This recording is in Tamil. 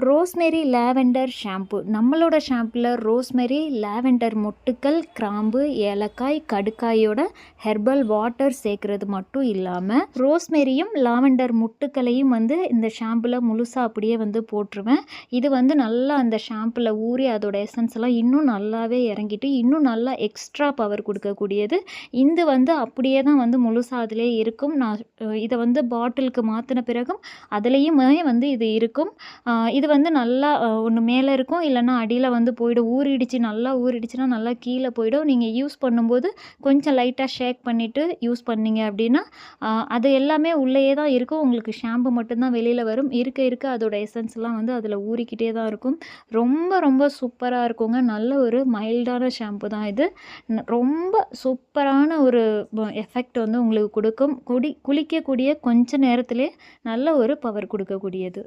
Rosemary lavender shampoo. நம்மளோட ஷாம்பில் ரோஸ்மெரி, லாவெண்டர் மொட்டுக்கள், கிராம்பு, ஏலக்காய், கடுக்காயோட ஹெர்பல் வாட்டர் சேர்க்குறது மட்டும் இல்லாமல் ரோஸ்மெரியும் லாவெண்டர் மொட்டுக்களையும் இந்த ஷாம்பில் முழுசாக அப்படியே போட்டுருவேன். இது நல்லா அந்த ஷாம்பில் ஊறி அதோட எசன்ஸ் எல்லாம் இன்னும் நல்லாவே இறங்கிட்டு இன்னும் நல்லா எக்ஸ்ட்ரா பவர் கொடுக்கக்கூடியது. இது அப்படியே தான் முழுசாக அதிலே இருக்கும். நான் இதை பாட்டிலுக்கு மாற்றின பிறகும் அதுலேயுமே இது இருக்கும். இது நல்லா ஒன்று மேலே இருக்கும், இல்லைன்னா அடியில் போயிடும். நல்லா ஊறிடுச்சுன்னா நல்லா கீழே போயிடும். நீங்கள் யூஸ் பண்ணும்போது கொஞ்சம் லைட்டாக ஷேக் பண்ணிவிட்டு யூஸ் பண்ணீங்க அப்படின்னா அது எல்லாமே உள்ளேயே தான் இருக்கும். உங்களுக்கு ஷாம்பு மட்டும்தான் வெளியில் வரும். இருக்க அதோட எசன்ஸ்லாம் அதில் ஊறிக்கிட்டே தான் இருக்கும். ரொம்ப ரொம்ப சூப்பராக இருக்குங்க. நல்ல ஒரு மைல்டான ஷாம்பு தான் இது. ரொம்ப சூப்பரான ஒரு எஃபெக்ட் உங்களுக்கு கொடுக்கும். குளிக்கக்கூடிய கொஞ்ச நேரத்திலே நல்ல ஒரு பவர் கொடுக்கக்கூடியது.